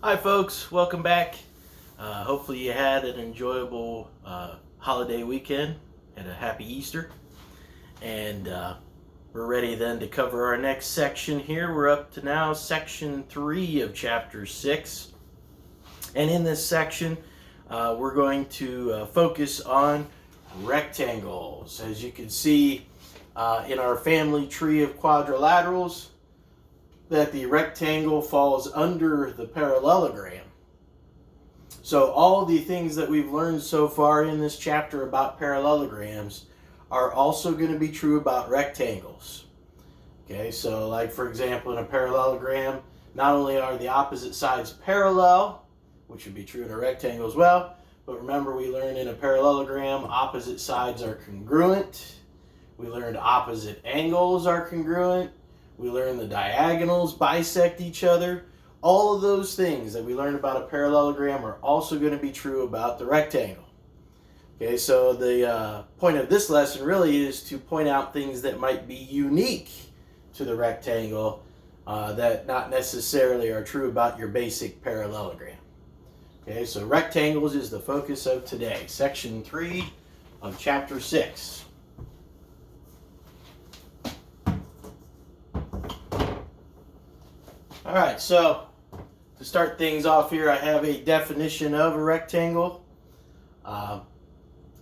Hi folks, welcome back. Hopefully you had an enjoyable holiday weekend and a happy Easter. And we're ready then to cover our next section here. We're up to now section 3 of chapter 6. And in this section, we're going to focus on rectangles. As you can see in our family tree of quadrilaterals, that the rectangle falls under the parallelogram. So all the things that we've learned so far in this chapter about parallelograms are also going to be true about rectangles. Okay, so like for example, in a parallelogram, not only are the opposite sides parallel, which would be true in a rectangle as well, but remember we learned in a parallelogram opposite sides are congruent. We learned opposite angles are congruent. We learned the diagonals bisect each other. All of those things that we learned about a parallelogram are also going to be true about the rectangle. Okay, so the point of this lesson really is to point out things that might be unique to the rectangle that not necessarily are true about your basic parallelogram. Okay, so rectangles is the focus of today, section 3 of chapter 6. All right, so to start things off here, I have a definition of a rectangle.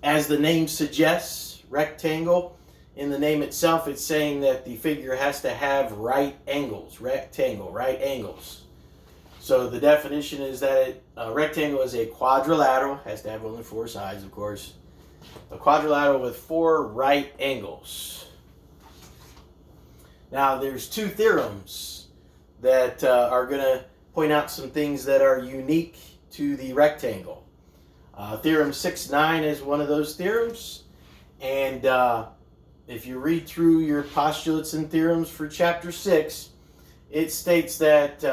As the name suggests, rectangle, in the name itself, it's saying that the figure has to have right angles. Rectangle, right angles. So the definition is that a rectangle is a quadrilateral, has to have only 4 sides, of course. A quadrilateral with 4 right angles. Now, there's 2 theorems that are going to point out some things that are unique to the rectangle. Theorem 6.9 is one of those theorems, and if you read through your postulates and theorems for chapter 6, it states that,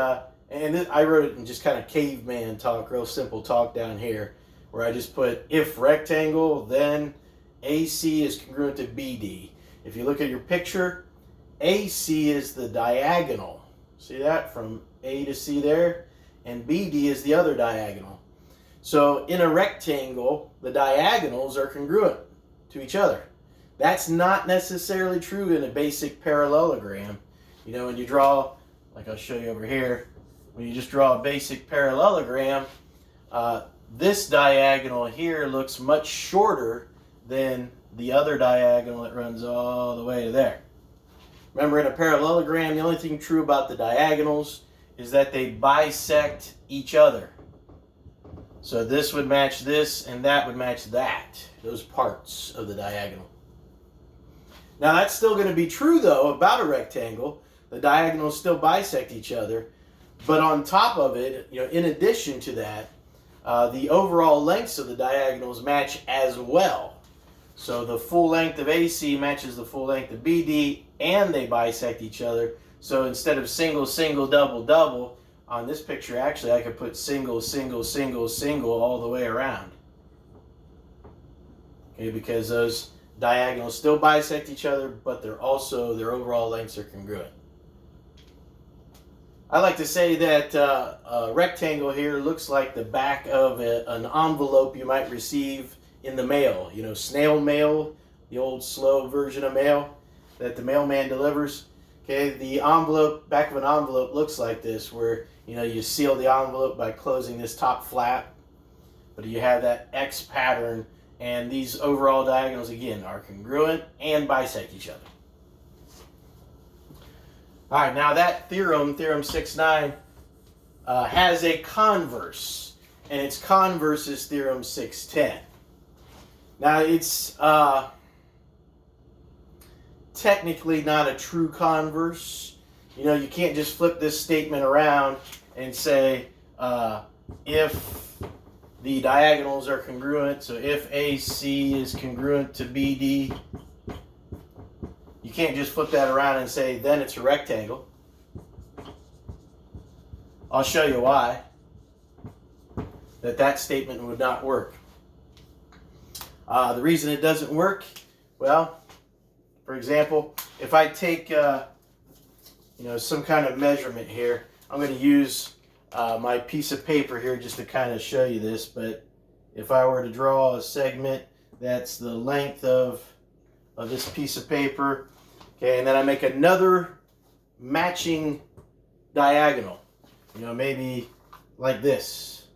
I wrote it in just kind of caveman talk, real simple talk down here, where I just put if rectangle, then AC is congruent to BD. If you look at your picture, AC is the diagonal. See that? From A to C there. And BD is the other diagonal. So in a rectangle, the diagonals are congruent to each other. That's not necessarily true in a basic parallelogram. You know, when you draw, like I'll show you over here, when you just draw a basic parallelogram, this diagonal here looks much shorter than the other diagonal that runs all the way to there. Remember, in a parallelogram, the only thing true about the diagonals is that they bisect each other. So this would match this, and that would match that, those parts of the diagonal. Now, that's still going to be true, though, about a rectangle. The diagonals still bisect each other. But on top of it, you know, in addition to that, the overall lengths of the diagonals match as well. So the full length of AC matches the full length of BD, and they bisect each other. So instead of single, single, double, double, on this picture, actually, I could put single, single, single, single all the way around. Okay, because those diagonals still bisect each other, but they're also, their overall lengths are congruent. I like to say that a rectangle here looks like the back of an envelope you might receive in the mail. You know, snail mail, the old slow version of mail that the mailman delivers. Okay, the envelope, back of an envelope looks like this, where, you know, you seal the envelope by closing this top flap, but you have that X pattern, and these overall diagonals, again, are congruent and bisect each other. All right, now that theorem 6.9, has a converse, and its converse is theorem 6.10. Now, it's technically not a true converse. You know, you can't just flip this statement around and say if the diagonals are congruent, so if AC is congruent to BD, you can't just flip that around and say then it's a rectangle. I'll show you why that statement would not work. The reason it doesn't work, well, for example, if I take some kind of measurement here, I'm going to use my piece of paper here just to kind of show you this, but if I were to draw a segment, that's the length of this piece of paper. Okay, and then I make another matching diagonal, maybe like this.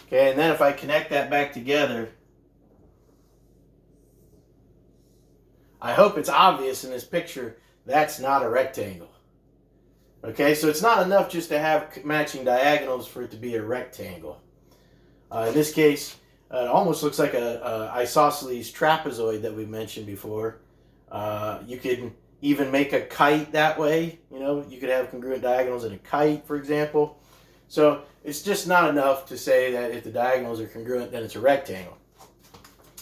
Okay, and then if I connect that back together, I hope it's obvious in this picture, that's not a rectangle. Okay, so it's not enough just to have matching diagonals for it to be a rectangle. In this case, it almost looks like a isosceles trapezoid that we mentioned before. You could even make a kite that way. You could have congruent diagonals in a kite, for example. So it's just not enough to say that if the diagonals are congruent, then it's a rectangle.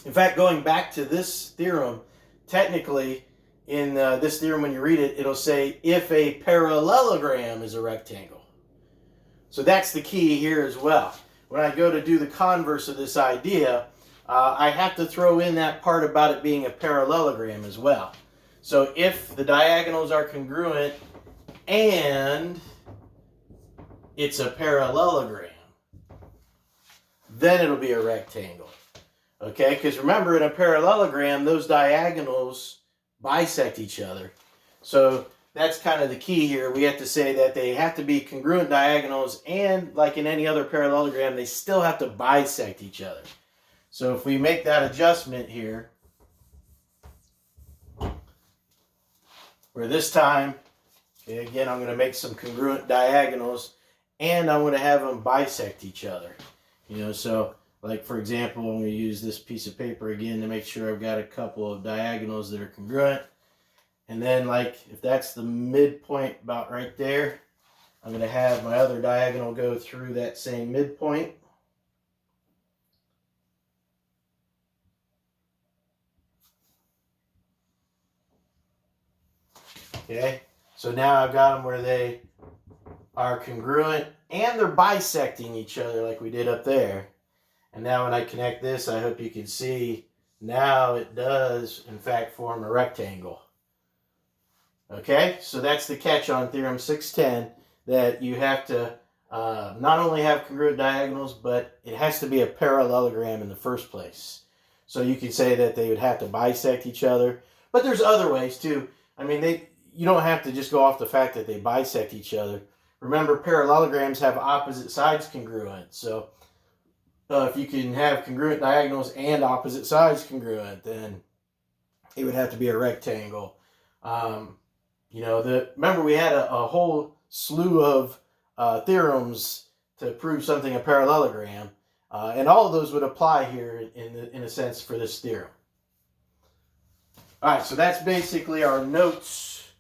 In fact, going back to this theorem, technically, in this theorem, when you read it, it'll say if a parallelogram is a rectangle. So that's the key here as well. When I go to do the converse of this idea, I have to throw in that part about it being a parallelogram as well. So if the diagonals are congruent and it's a parallelogram, then it'll be a rectangle. Okay, because remember, in a parallelogram, those diagonals bisect each other. So that's kind of the key here. We have to say that they have to be congruent diagonals, and like in any other parallelogram, they still have to bisect each other. So if we make that adjustment here, where this time, okay, again, I'm going to make some congruent diagonals, and I'm going to have them bisect each other. So like, for example, I'm going to use this piece of paper again to make sure I've got a couple of diagonals that are congruent. And then, like, if that's the midpoint about right there, I'm going to have my other diagonal go through that same midpoint. Okay, so now I've got them where they are congruent and they're bisecting each other like we did up there. And now when I connect this, I hope you can see now it does, in fact, form a rectangle. Okay, so that's the catch on Theorem 610, that you have to not only have congruent diagonals, but it has to be a parallelogram in the first place. So you could say that they would have to bisect each other. But there's other ways too. I mean, you don't have to just go off the fact that they bisect each other. Remember, parallelograms have opposite sides congruent. So if you can have congruent diagonals and opposite sides congruent, then it would have to be a rectangle. Remember, we had a whole slew of theorems to prove something a parallelogram, and all of those would apply here in a sense for this theorem. All right, so that's basically our notes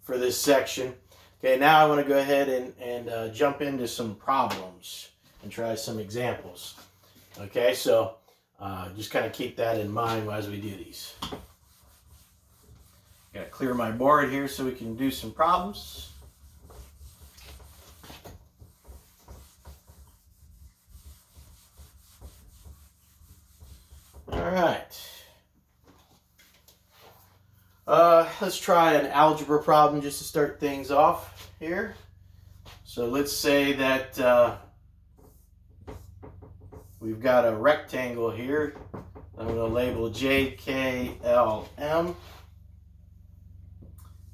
for this section. Okay, now I want to go ahead and jump into some problems and try some examples. Okay, so just kind of keep that in mind as we do these. Got to clear my board here so we can do some problems. All right. Let's try an algebra problem just to start things off here. So let's say that we've got a rectangle here. I'm going to label JKLM. I'm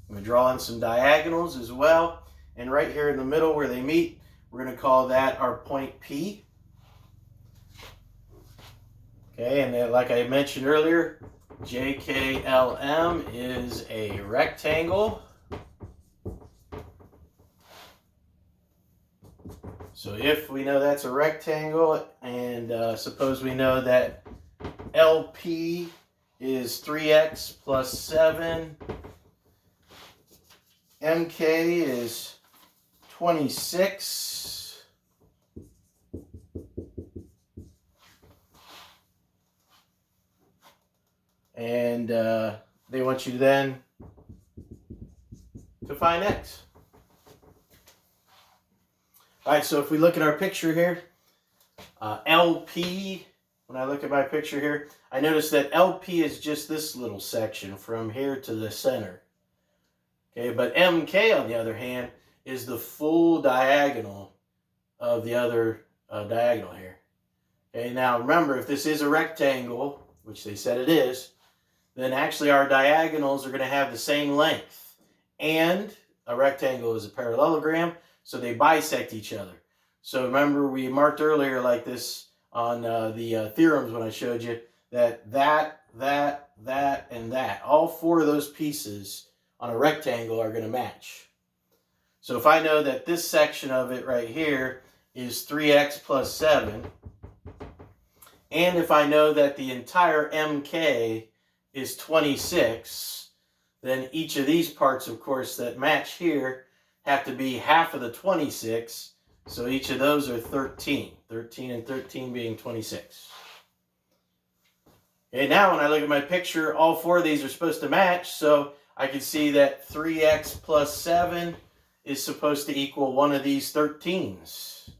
going to draw in some diagonals as well. And right here in the middle where they meet, we're going to call that our point P. Okay, and then like I mentioned earlier, JKLM is a rectangle. So if we know that's a rectangle, and suppose we know that LP is 3x plus 7, MK is 26, and they want you then to find x. All right, so if we look at our picture here, LP, when I look at my picture here, I notice that LP is just this little section from here to the center. Okay, but MK, on the other hand, is the full diagonal of the other diagonal here. Okay, now remember, if this is a rectangle, which they said it is, then actually our diagonals are going to have the same length. And a rectangle is a parallelogram, so they bisect each other. So remember, we marked earlier like this on the theorems when I showed you that, and that, all four of those pieces on a rectangle are going to match. So if I know that this section of it right here is 3x plus 7, and if I know that the entire MK is 26, then each of these parts, of course, that match here have to be half of the 26, so each of those are 13. 13 and 13 being 26. Okay, now when I look at my picture, all four of these are supposed to match, so I can see that 3x plus 7 is supposed to equal one of these 13s.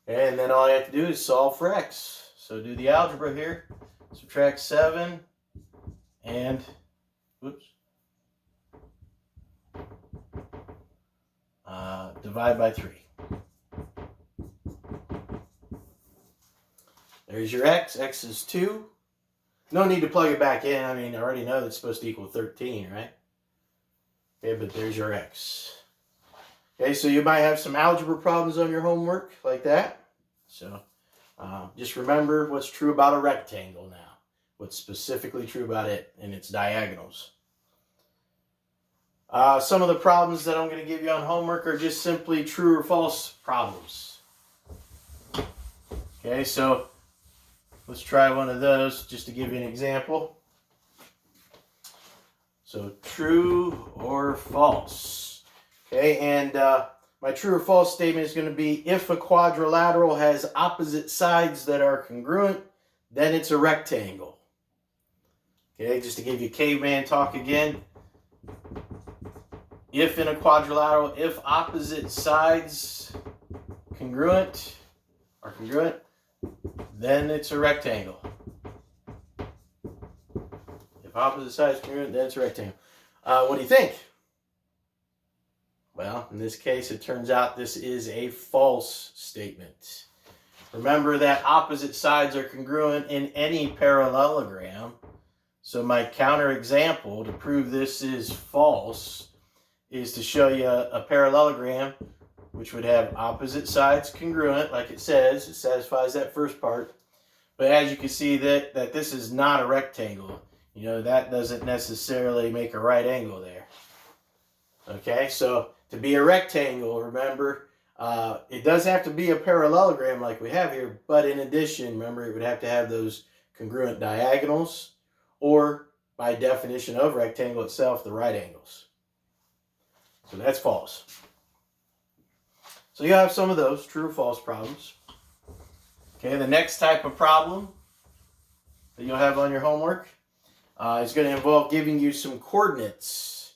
And then all I have to do is solve for x. So do the algebra here. Subtract 7 and, divide by 3. There's your x. X is 2. No need to plug it back in. I mean, I already know that's supposed to equal 13, right? Okay, but there's your x. Okay, so you might have some algebra problems on your homework like that. So just remember what's true about a rectangle now. What's specifically true about it and its diagonals. Some of the problems that I'm going to give you on homework are just simply true or false problems. Okay, so let's try one of those just to give you an example. So true or false. Okay, and my true or false statement is going to be if a quadrilateral has opposite sides that are congruent, then it's a rectangle. Okay, just to give you caveman talk again. If in a quadrilateral, if opposite sides are congruent, then it's a rectangle. If opposite sides are congruent, then it's a rectangle. What do you think? Well, in this case, it turns out this is a false statement. Remember that opposite sides are congruent in any parallelogram. So my counterexample to prove this is false is to show you a parallelogram which would have opposite sides congruent, like it says. It satisfies that first part. But as you can see that this is not a rectangle. You know, that doesn't necessarily make a right angle there. Okay, so to be a rectangle, remember, it does have to be a parallelogram like we have here, but in addition, remember, it would have to have those congruent diagonals, or by definition of rectangle itself, the right angles. So that's false. So you have some of those true or false problems. Okay, the next type of problem that you'll have on your homework is going to involve giving you some coordinates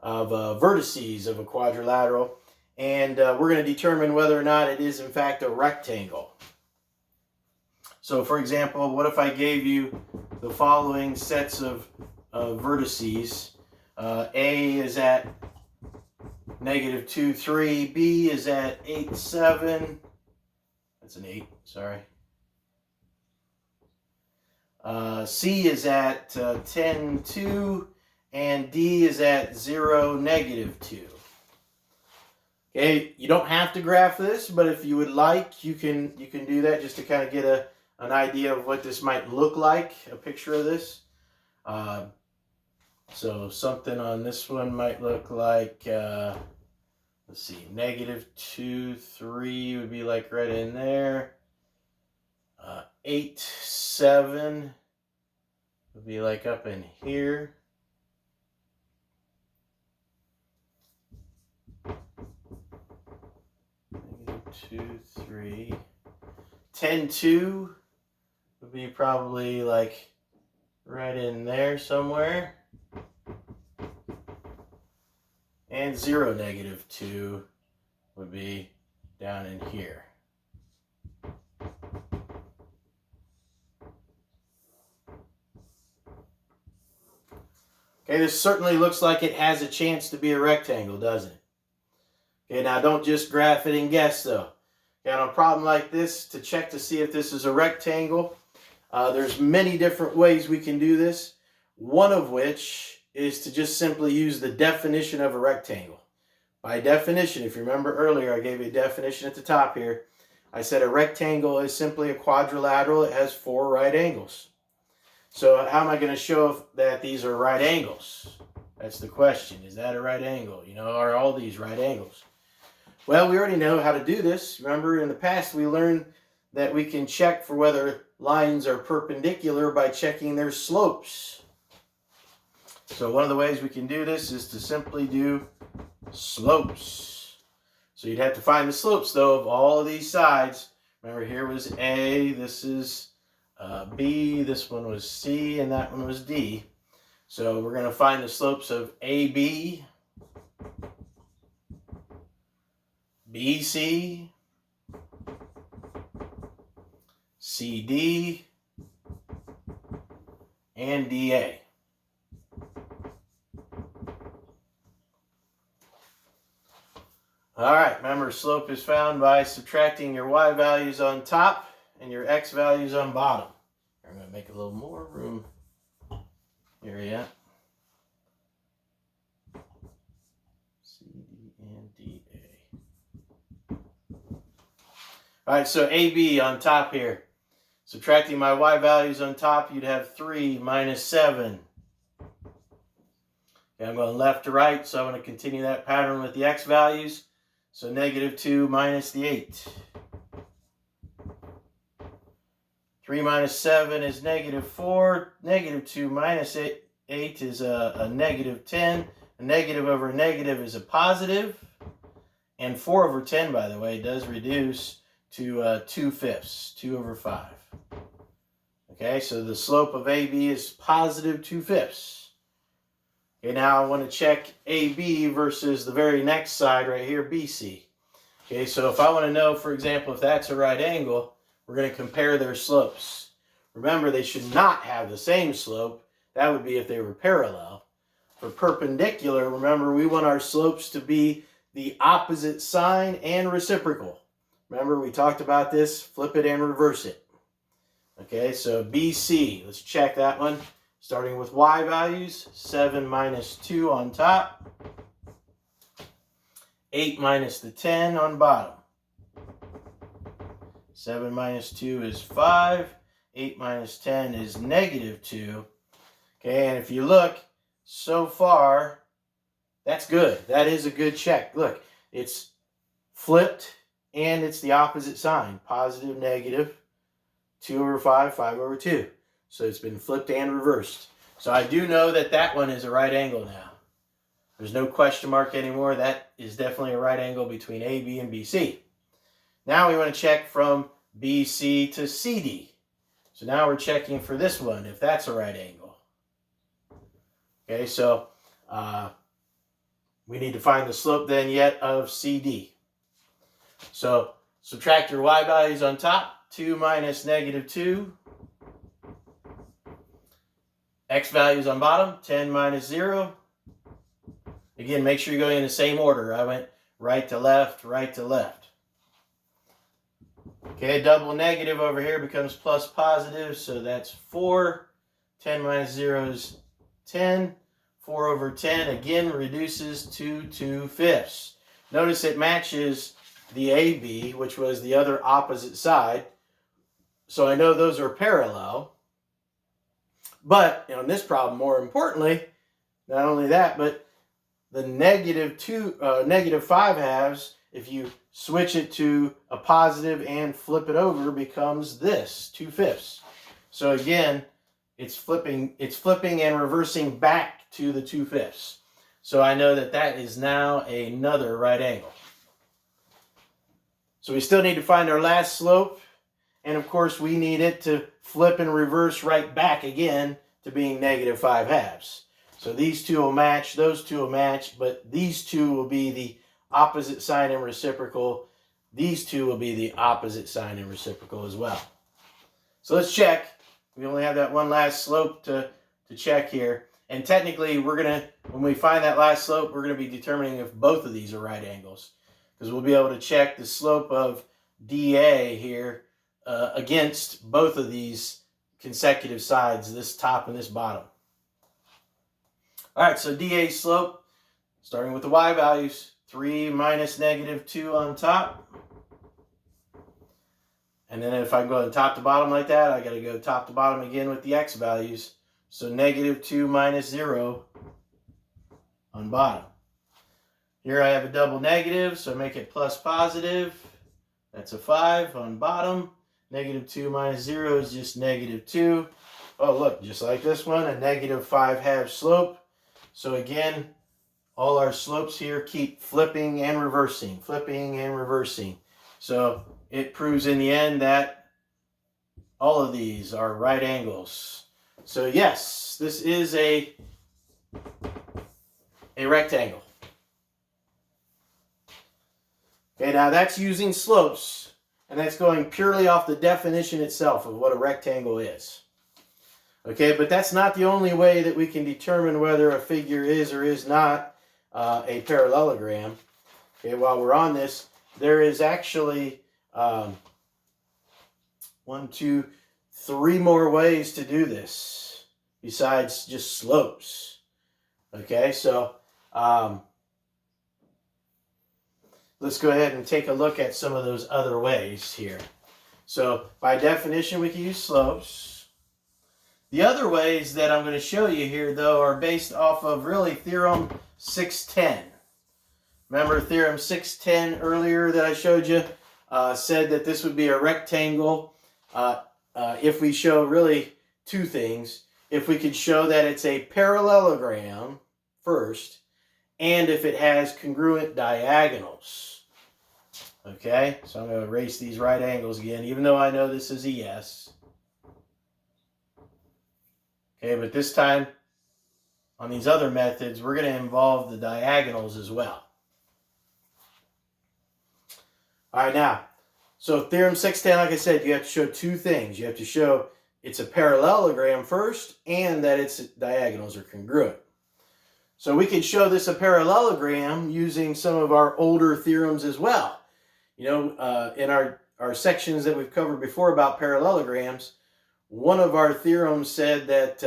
of vertices of a quadrilateral, and we're going to determine whether or not it is in fact a rectangle. So for example, what if I gave you the following sets of vertices? A is at -2, 3. B is at 8, 7. That's an 8, sorry. C is at 10, 2. And D is at 0, -2. Okay, you don't have to graph this, but if you would like, you can do that just to kind of get an idea of what this might look like, a picture of this. So something on this one might look like, let's see, -2, 3 would be like right in there. 8, 7 would be like up in here. -2, 3. 10, 2 would be probably like right in there somewhere. And 0, -2 would be down in here. Okay, Okay, this certainly looks like it has a chance to be a rectangle, doesn't it? Okay, now don't just graph it and guess though. Okay, on a problem like this, to check to see if this is a rectangle, there's many different ways we can do this. One of which is to just simply use the definition of a rectangle. By definition, if you remember earlier, I gave you a definition at the top here. I said a rectangle is simply a quadrilateral that has 4 right angles. So how am I going to show that these are right angles? That's the question. Is that a right angle? You know, are all these right angles? Well, we already know how to do this. Remember, in the past, we learned that we can check for whether lines are perpendicular by checking their slopes. So one of the ways we can do this is to simply do slopes. So you'd have to find the slopes, though, of all of these sides. Remember, here was A, this is B, this one was C, and that one was D. So we're going to find the slopes of AB, BC, CD, and DA. All right, remember, slope is found by subtracting your y values on top and your x values on bottom. I'm going to make a little more room here, yeah. C, D, and D, A. All right, so AB on top here. Subtracting my y values on top, you'd have 3 minus 7. Okay, I'm going left to right, so I'm going to continue that pattern with the x values. So negative 2 minus the 8. 3 minus 7 is negative 4. Negative 2 minus 8 is a negative 10. A negative over a negative is a positive. And 4 over 10, by the way, does reduce to 2/5, 2 over 5. Okay, so the slope of AB is positive 2/5. Okay, now I want to check AB versus the very next side right here, BC. Okay, so if I want to know, for example, if that's a right angle, we're going to compare their slopes. Remember, they should not have the same slope. That would be if they were parallel. For perpendicular, remember, we want our slopes to be the opposite sign and reciprocal. Remember, we talked about this, flip it and reverse it. Okay, so BC, let's check that one. Starting with y values, 7 minus 2 on top, 8 minus the 10 on bottom. 7 minus 2 is 5, 8 minus 10 is negative 2. Okay, and if you look, so far, that's good. That is a good check. Look, it's flipped and it's the opposite sign, positive, negative, 2 over 5, 5 over 2. So it's been flipped and reversed. So I do know that that one is a right angle now. There's no question mark anymore. That is definitely a right angle between AB and BC. Now we want to check from BC to CD. So now we're checking for this one, if that's a right angle. Okay, so we need to find the slope then yet of CD. So subtract your y values on top, 2 minus negative 2. X values on bottom, 10 minus 0. Again, make sure you're going in the same order. I went right to left, right to left. Okay, double negative over here becomes plus positive, so that's 4. 10 minus 0 is 10. 4 over 10, again, reduces to 2/5. Notice it matches the AB, which was the other opposite side. So I know those are parallel. But on this problem, more importantly, not only that, but the negative 5 halves, if you switch it to a positive and flip it over, becomes this, 2/5. So again, it's flipping and reversing back to the 2/5. So I know that that is now another right angle. So we still need to find our last slope. And of course, we need it to flip and reverse right back again to being negative 5 halves. So these two will match, those two will match, but these two will be the opposite sign and reciprocal. These two will be the opposite sign and reciprocal as well. So let's check. We only have that one last slope to check here. And technically, when we find that last slope, we're going to be determining if both of these are right angles. Because we'll be able to check the slope of DA here against both of these consecutive sides, this top and this bottom. All right, so DA slope, starting with the y values, 3 minus -2 on top. And then if I go top to bottom like that, I got to go top to bottom again with the x values. So -2 minus 0 on bottom. Here I have a double negative, so make it plus positive. That's a 5 on bottom. -2 minus 0 is just -2. Oh, look, just like this one, a -5/2 slope. So again, all our slopes here keep flipping and reversing, flipping and reversing. So it proves in the end that all of these are right angles. So yes, this is a rectangle. Okay, now that's using slopes, and that's going purely off the definition itself of what a rectangle is. Okay, but that's not the only way that we can determine whether a figure is or is not a parallelogram. Okay, while we're on this, there is actually 1, 2, 3 more ways to do this besides just slopes. Okay, so let's go ahead and take a look at some of those other ways here. So by definition, we can use slopes. The other ways that I'm going to show you here, though, are based off of really Theorem 610. Remember Theorem 610 earlier that I showed you said that this would be a rectangle if we show really two things. If we could show that it's a parallelogram first, and if it has congruent diagonals. Okay, so I'm going to erase these right angles again, even though I know this is a yes. Okay, but this time, on these other methods, we're going to involve the diagonals as well. All right, now, so Theorem 610, like I said, you have to show two things. You have to show it's a parallelogram first, and that its diagonals are congruent. So we can show this a parallelogram using some of our older theorems as well. You know, in our sections that we've covered before about parallelograms, one of our theorems said that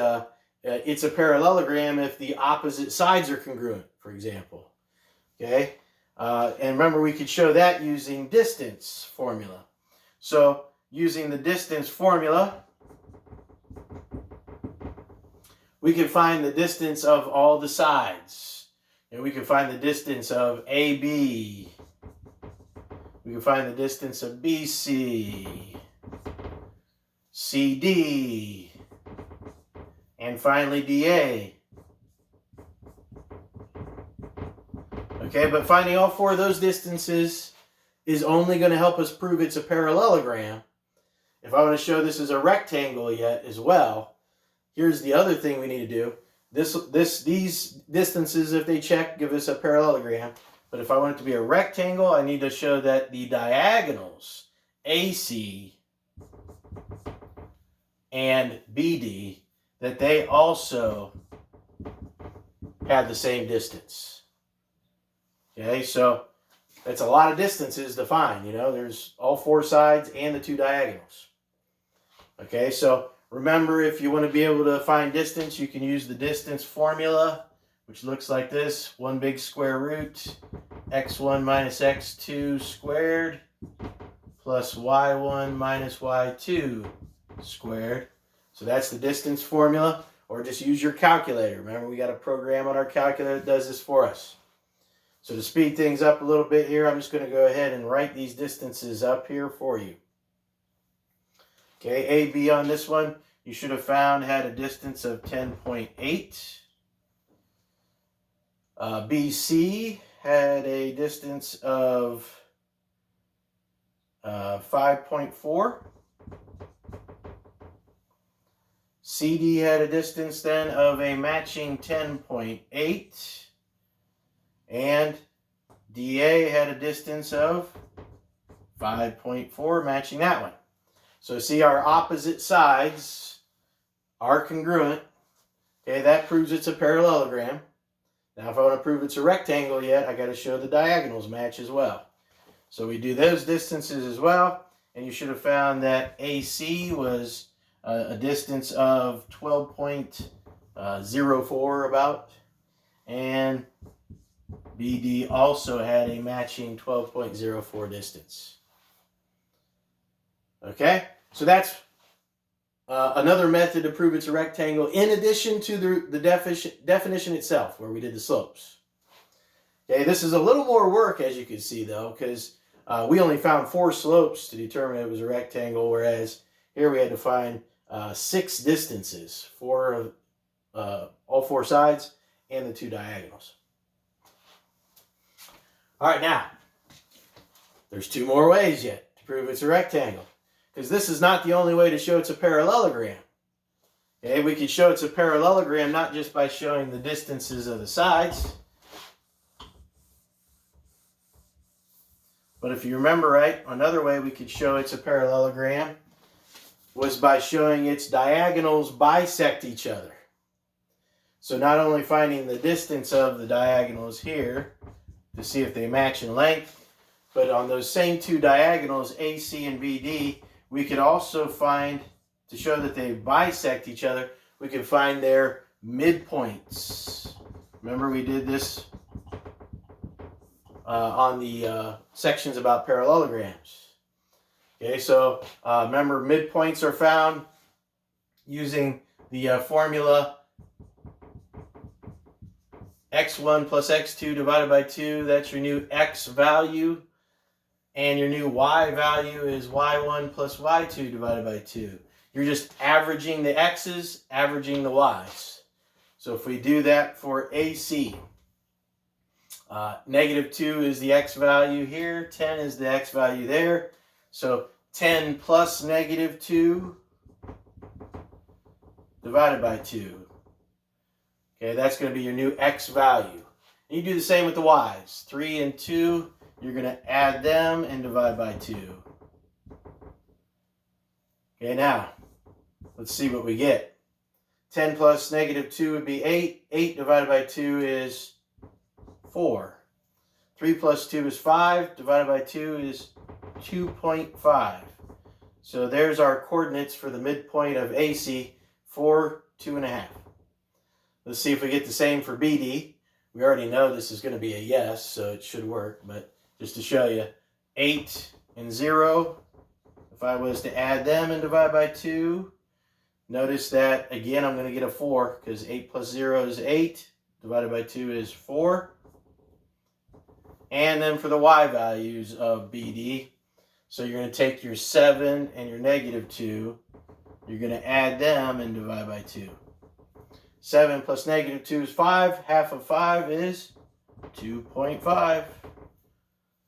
it's a parallelogram if the opposite sides are congruent, for example. Okay, and remember we could show that using distance formula. So using the distance formula, we can find the distance of all the sides. And we can find the distance of AB. We can find the distance of BC, CD, and finally DA. Okay, but finding all four of those distances is only going to help us prove it's a parallelogram. If I want to show this as a rectangle yet as well, here's the other thing we need to do. These distances, if they check, give us a parallelogram. But if I want it to be a rectangle, I need to show that the diagonals, AC and BD, that they also have the same distance. Okay, so that's a lot of distances to find. You know, there's all four sides and the two diagonals. Okay, so remember, if you want to be able to find distance, you can use the distance formula, which looks like this: 1 big square root x1 minus x2 squared plus y1 minus y2 squared. So that's the distance formula, or just use your calculator. Remember, we got a program on our calculator that does this for us. So to speed things up a little bit here, I'm just going to go ahead and write these distances up here for you. Okay, AB on this one, you should have found had a distance of 10.8. BC had a distance of 5.4. CD had a distance then of a matching 10.8. And DA had a distance of 5.4, matching that one. So see, our opposite sides are congruent. Okay, that proves it's a parallelogram. Now if I want to prove it's a rectangle yet, I got to show the diagonals match as well. So we do those distances as well, and you should have found that AC was a distance of 12.04 about, and BD also had a matching 12.04 distance. Okay, so that's another method to prove it's a rectangle, in addition to the definition itself, where we did the slopes. Okay, this is a little more work, as you can see, though, because we only found 4 slopes to determine it was a rectangle, whereas here we had to find 6 distances for all 4 sides and the 2 diagonals. All right, now, there's 2 more ways yet to prove it's a rectangle, because this is not the only way to show it's a parallelogram. Okay, we could show it's a parallelogram not just by showing the distances of the sides, but if you remember right, another way we could show it's a parallelogram was by showing its diagonals bisect each other. So not only finding the distance of the diagonals here to see if they match in length, but on those same 2 diagonals, AC and BD, we could also find, to show that they bisect each other, we could find their midpoints. Remember we did this on the sections about parallelograms. Okay, so remember midpoints are found using the formula x1 plus x2 divided by 2. That's your new x value. And your new y value is y1 plus y2 divided by 2. You're just averaging the x's, averaging the y's. So if we do that for AC, -2 is the x value here, 10 is the x value there. So 10 plus -2 divided by 2. Okay, that's going to be your new x value. And you do the same with the y's. 3 and 2, you're going to add them and divide by 2. Okay, now, let's see what we get. 10 plus -2 would be 8. 8 divided by 2 is 4. 3 plus 2 is 5. Divided by 2 is 2.5. So there's our coordinates for the midpoint of AC, 4, 2.5. Let's see if we get the same for BD. We already know this is going to be a yes, so it should work. But just to show you, 8 and 0, if I was to add them and divide by 2, notice that, again, I'm going to get a 4, because 8 plus 0 is 8, divided by 2 is 4. And then for the y values of BD, so you're going to take your 7 and your -2, you're going to add them and divide by 2. 7 plus -2 is 5. Half of 5 is 2.5.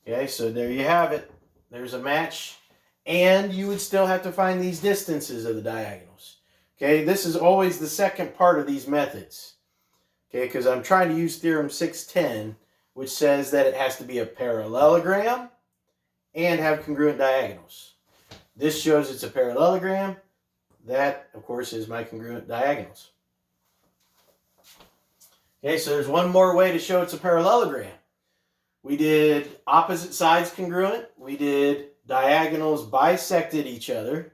Okay, so there you have it. There's a match. And you would still have to find these distances of the diagonals. Okay, this is always the second part of these methods. Okay, because I'm trying to use theorem 610, which says that it has to be a parallelogram and have congruent diagonals. This shows it's a parallelogram. That, of course, is my congruent diagonals. Okay, so there's one more way to show it's a parallelogram. We did opposite sides congruent. We did diagonals bisected each other.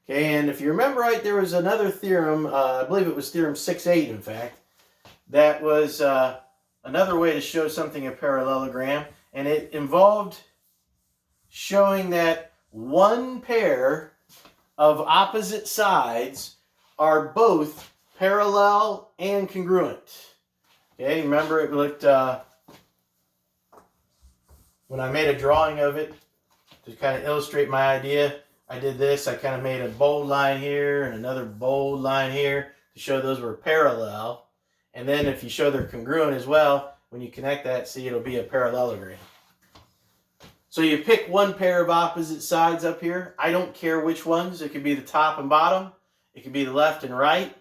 Okay, and if you remember right, there was another theorem, I believe it was theorem 6.8, in fact, that was another way to show something a parallelogram, and it involved showing that one pair of opposite sides are both parallel and congruent. Okay, remember it looked, when I made a drawing of it to kind of illustrate my idea, I did this. I kind of made a bold line here and another bold line here to show those were parallel. And then if you show they're congruent as well, when you connect that, see, it'll be a parallelogram. So you pick one pair of opposite sides up here. I don't care which ones. It could be the top and bottom. It could be the left and right.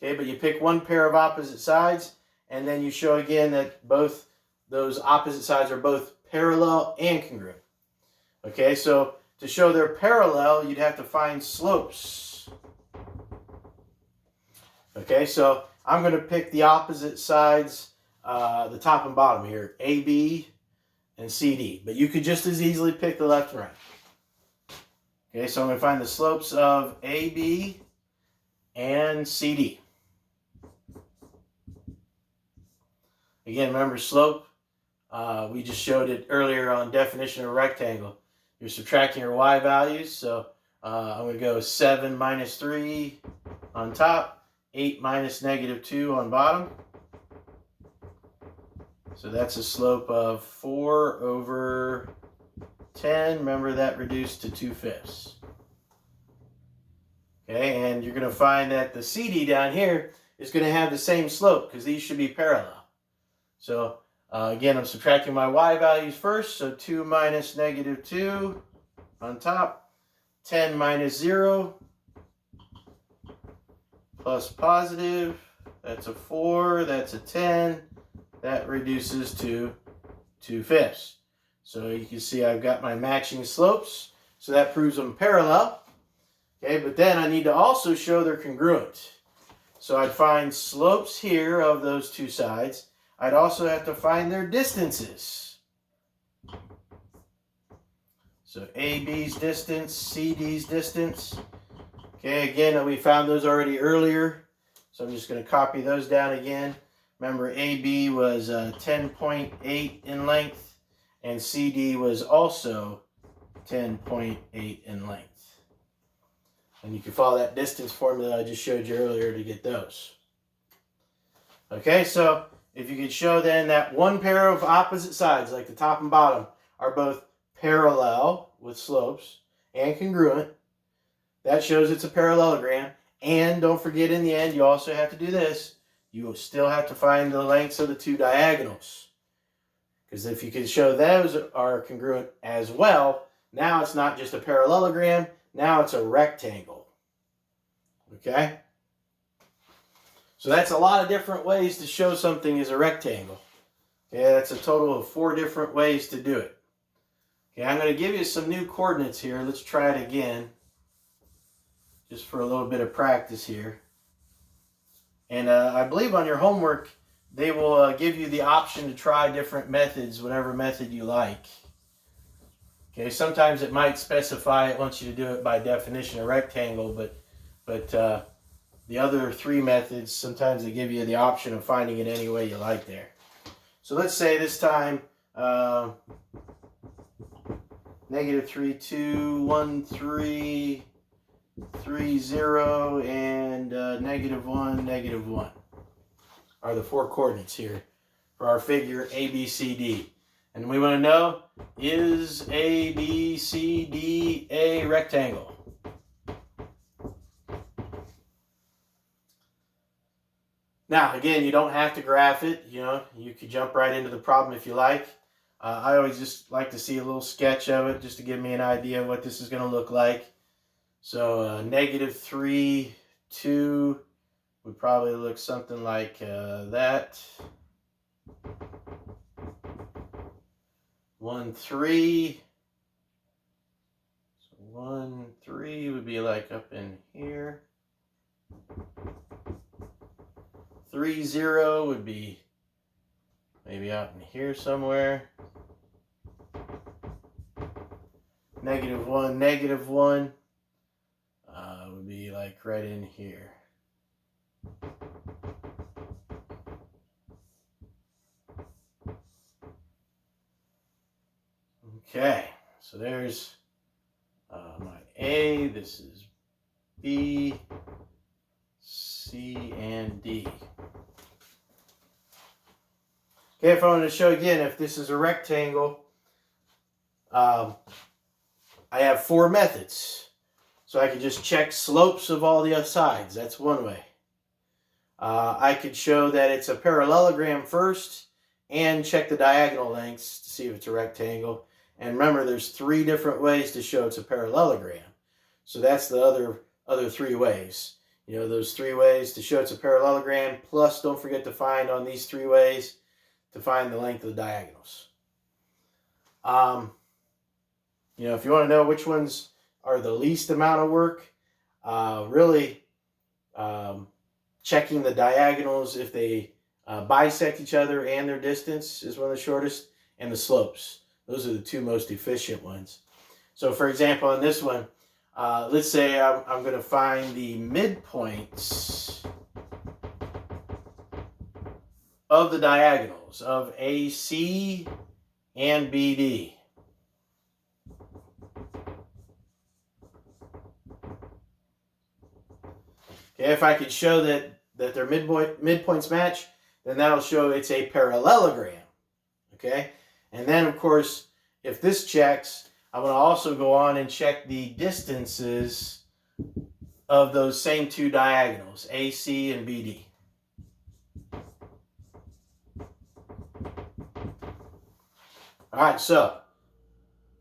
Okay, but you pick one pair of opposite sides, and then you show again that both those opposite sides are both parallel and congruent. Okay, so to show they're parallel, you'd have to find slopes. Okay, so I'm going to pick the opposite sides, the top and bottom here, AB and CD. But you could just as easily pick the left and right. Okay, so I'm going to find the slopes of AB and CD. Again, remember slope, we just showed it earlier on definition of a rectangle. You're subtracting your y values, so I'm going to go 7 minus 3 on top, 8 minus -2 on bottom. So that's a slope of 4 over 10. Remember that reduced to 2/5. Okay, and you're going to find that the CD down here is going to have the same slope because these should be parallel. So again, I'm subtracting my y values first. So 2 minus -2 on top, 10 minus 0 plus positive. That's a 4, that's a 10. That reduces to 2/5. So you can see I've got my matching slopes. So that proves them parallel. Okay, but then I need to also show they're congruent. So I'd find slopes here of those two sides. I'd also have to find their distances. So AB's distance, CD's distance. Okay, again, we found those already earlier. So I'm just going to copy those down again. Remember, AB was 10.8 in length, and CD was also 10.8 in length. And you can follow that distance formula I just showed you earlier to get those. Okay, so if you could show then that one pair of opposite sides, like the top and bottom, are both parallel with slopes and congruent, that shows it's a parallelogram. And don't forget, in the end, you also have to do this. You will still have to find the lengths of the two diagonals. Because if you can show those are congruent as well, now it's not just a parallelogram, now it's a rectangle. Okay? So that's a lot of different ways to show something is a rectangle. Okay, that's a total of 4 different ways to do it. Okay, I'm going to give you some new coordinates here. Let's try it again, just for a little bit of practice here. And I believe on your homework, they will give you the option to try different methods, whatever method you like. Okay, sometimes it might specify it wants you to do it by definition a rectangle, but the other 3 methods, sometimes they give you the option of finding it any way you like there. So let's say this time, -3, 2, 1, 3, 3, 0, and -1, -1 are the 4 coordinates here for our figure ABCD. And we want to know, is ABCD a rectangle? Now, again, you don't have to graph it. You know, you could jump right into the problem if you like. I always just like to see a little sketch of it just to give me an idea of what this is going to look like. So -3, 2 would probably look something like that. 1, 3. So 1, 3 would be like up in here. 3, 0 would be maybe out in here somewhere. -1, -1 would be like right in here. Okay, so there's my A, this is B, C, and D. Okay, if I want to show again, if this is a rectangle, I have 4 methods. So I could just check slopes of all the other sides. That's one way. I could show that it's a parallelogram first and check the diagonal lengths to see if it's a rectangle. And remember, there's 3 different ways to show it's a parallelogram. So that's the other 3 ways. You know, those 3 ways to show it's a parallelogram, plus don't forget to find on these 3 ways to find the length of the diagonals. You know, if you want to know which ones are the least amount of work, really checking the diagonals if they bisect each other and their distance is one of the shortest, and the slopes. Those are the two most efficient ones. So for example, on this one, let's say I'm going to find the midpoints of the diagonals of AC and BD. Okay, if I could show that their midpoints match, then that'll show it's a parallelogram. Okay, and then of course, if this checks, I'm going to also go on and check the distances of those same two diagonals, AC and BD. All right, so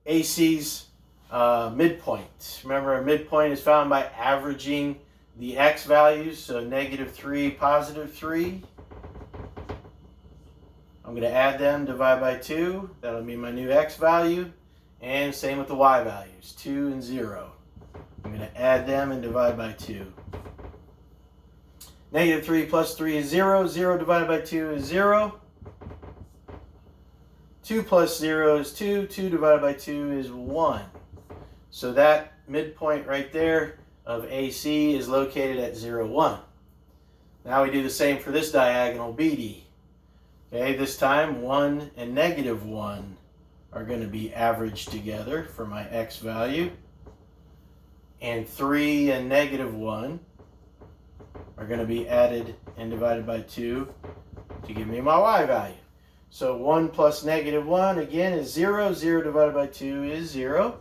AC's midpoint. Remember, a midpoint is found by averaging the x values, so -3, +3. I'm going to add them, divide by 2. That'll be my new x value. And same with the y values, 2 and 0. I'm going to add them and divide by 2. -3 plus 3 is 0. 0 divided by 2 is 0. 2 plus 0 is 2. 2 divided by 2 is 1. So that midpoint right there of AC is located at 0, 1. Now we do the same for this diagonal BD. Okay, this time 1 and -1 are going to be averaged together for my x value. And 3 and -1 are going to be added and divided by 2 to give me my y value. So 1 plus -1 again is 0. 0 divided by 2 is 0.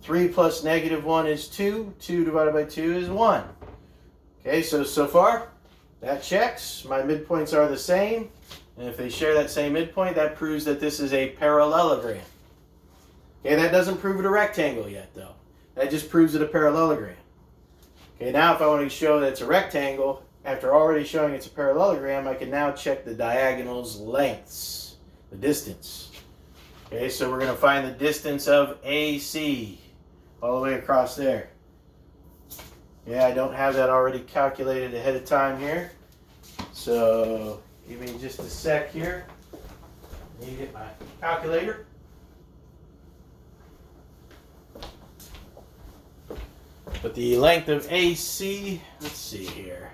3 plus -1 is 2. 2 divided by 2 is 1. Okay, so far that checks. My midpoints are the same. And if they share that same midpoint, that proves that this is a parallelogram. Okay, that doesn't prove it a rectangle yet, though. That just proves it a parallelogram. Okay, now if I want to show that it's a rectangle, after already showing it's a parallelogram, I can now check the diagonals' lengths, the distance. Okay, so we're going to find the distance of AC all the way across there. Yeah, I don't have that already calculated ahead of time here. So give me just a sec here. I need to get my calculator. But the length of AC, let's see here.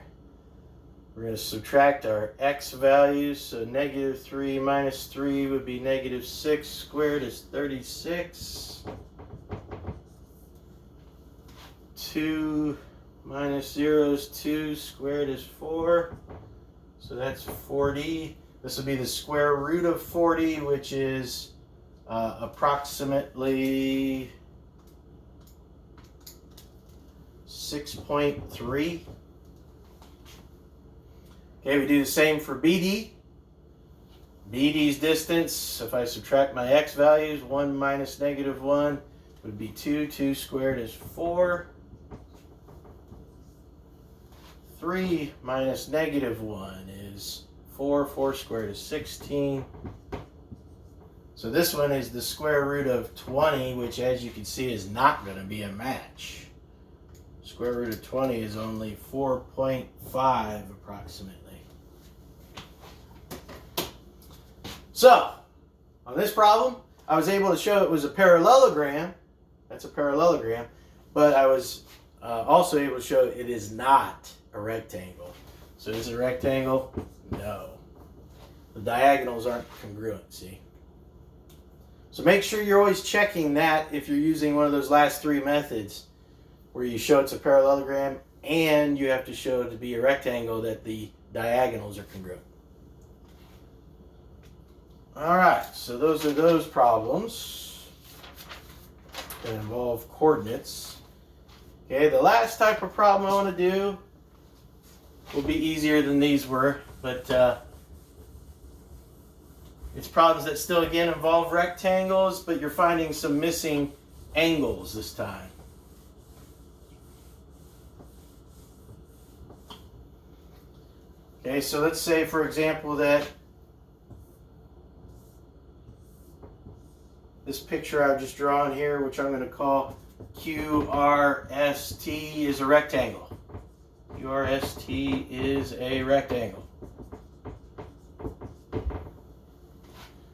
We're going to subtract our x values. So -3 minus 3 would be -6 squared is 36. 2 minus 0 is 2 squared is 4. So that's 40. This will be the square root of 40, which is approximately 6.3. Okay, we do the same for BD. BD's distance, if I subtract my x values, 1 minus -1 would be 2. 2 squared is 4. 3 minus -1 is 4. 4 squared is 16. So this one is the square root of 20, which as you can see is not going to be a match. Square root of 20 is only 4.5 approximately. So, on this problem, I was able to show it was a parallelogram. That's a parallelogram. But I was also able to show it is not a rectangle. So is it a rectangle? No. The diagonals aren't congruent, see? So make sure you're always checking that if you're using one of those last three methods where you show it's a parallelogram and you have to show it to be a rectangle that the diagonals are congruent. All right, so those are those problems that involve coordinates. Okay, the last type of problem I want to do will be easier than these were, but it's problems that still again involve rectangles, but you're finding some missing angles this time. Okay, so let's say, for example, that this picture I've just drawn here, which I'm going to call QRST, is a rectangle. QRST is a rectangle.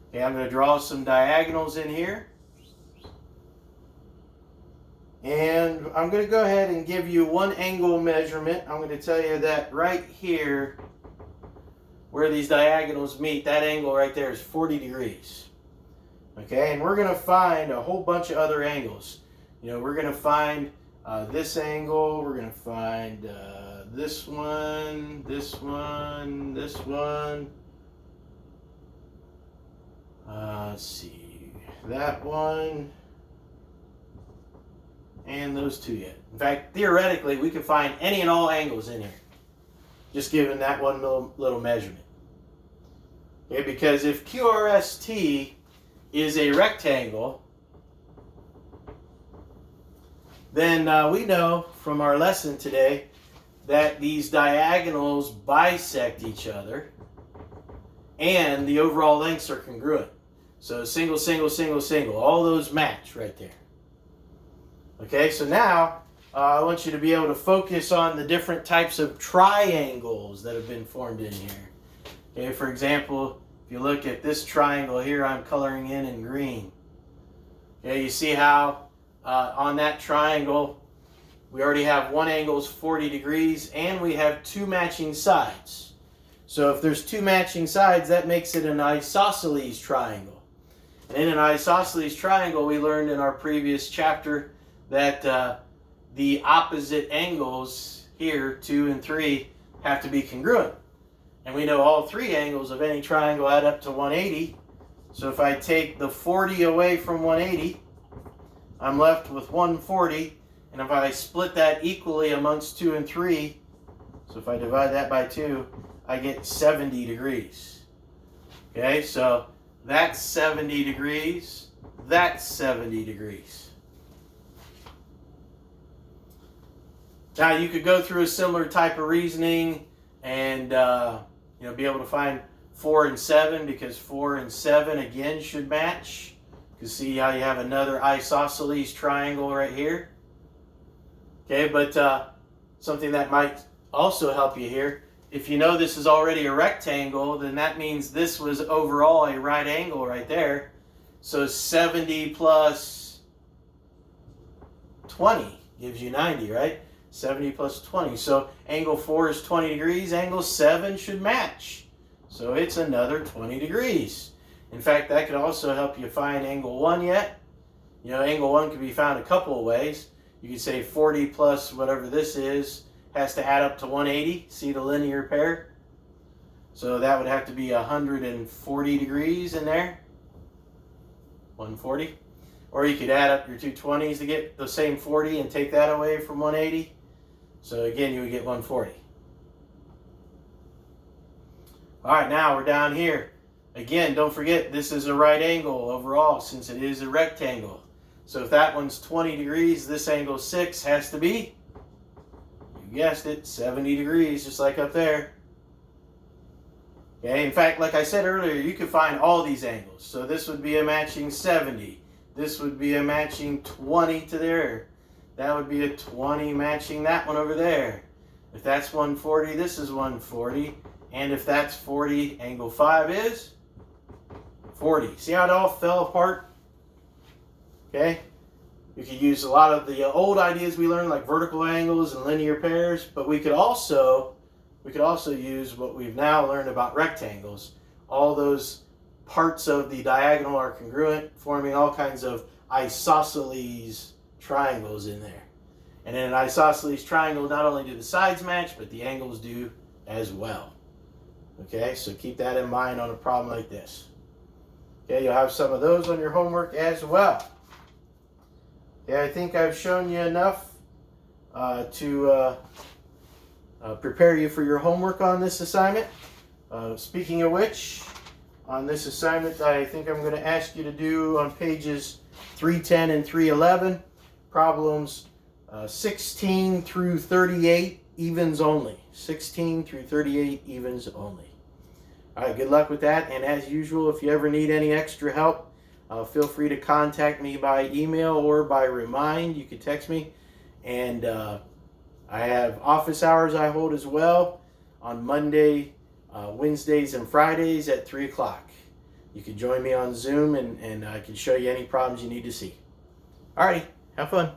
Okay, I'm going to draw some diagonals in here. And I'm going to go ahead and give you one angle measurement. I'm going to tell you that right here, where these diagonals meet, that angle right there is 40 degrees. Okay, and we're going to find a whole bunch of other angles. You know, we're going to find this angle, we're going to find this one, this one, this one. Let's see, that one. And those two yet. In fact, theoretically, we can find any and all angles in here, just given that one little measurement. Okay, because if QRST is a rectangle, then we know from our lesson today that these diagonals bisect each other and the overall lengths are congruent. So single, single, single, single, all those match right there. Okay, so now I want you to be able to focus on the different types of triangles that have been formed in here. Okay, for example, if you look at this triangle here, I'm coloring in green. Okay, you see how on that triangle we already have one angle is 40 degrees and we have two matching sides. So if there's two matching sides, that makes it an isosceles triangle. And in an isosceles triangle, we learned in our previous chapter that the opposite angles here, 2 and 3, have to be congruent. And we know all three angles of any triangle add up to 180. So if I take the 40 away from 180, I'm left with 140. And if I split that equally amongst 2 and 3, so if I divide that by 2, I get 70 degrees. Okay, so that's 70 degrees, that's 70 degrees. Now you could go through a similar type of reasoning and be able to find 4 and 7, because 4 and 7 again should match. You can see how you have another isosceles triangle right here. Okay, but something that might also help you here, if you know this is already a rectangle, then that means this was overall a right angle right there. So 70 plus 20 gives you 90, right? 70 plus 20. So angle 4 is 20 degrees. Angle 7 should match. So it's another 20 degrees. In fact, that could also help you find angle 1 yet. You know, angle 1 can be found a couple of ways. You could say 40 plus whatever this is has to add up to 180. See the linear pair? So that would have to be 140 degrees in there. 140. Or you could add up your two 20s to get the same 40 and take that away from 180. So again, you would get 140. All right, now we're down here. Again, don't forget, this is a right angle overall since it is a rectangle. So if that one's 20 degrees, this angle 6 has to be, you guessed it, 70 degrees, just like up there. Okay, in fact, like I said earlier, you could find all these angles. So this would be a matching 70. This would be a matching 20 to there. That would be a 20 matching that one over there. If that's 140, this is 140. And if that's 40, angle 5 is 40. See how it all fell apart? Okay? We could use a lot of the old ideas we learned, like vertical angles and linear pairs, but we could also use what we've now learned about rectangles. All those parts of the diagonal are congruent, forming all kinds of isosceles triangles in there. And in an isosceles triangle, not only do the sides match, but the angles do as well. Okay, so keep that in mind on a problem like this. Okay, you'll have some of those on your homework as well. Okay, I think I've shown you enough to prepare you for your homework on this assignment. Speaking of which, on this assignment, I think I'm going to ask you to do on pages 310 and 311, problems 16 through 38, evens only. 16 through 38, evens only. All right, good luck with that. And as usual, if you ever need any extra help, feel free to contact me by email or by remind. You can text me. And I have office hours I hold as well on Monday, Wednesdays, and Fridays at 3 o'clock. You can join me on Zoom and I can show you any problems you need to see. Alrighty, have fun.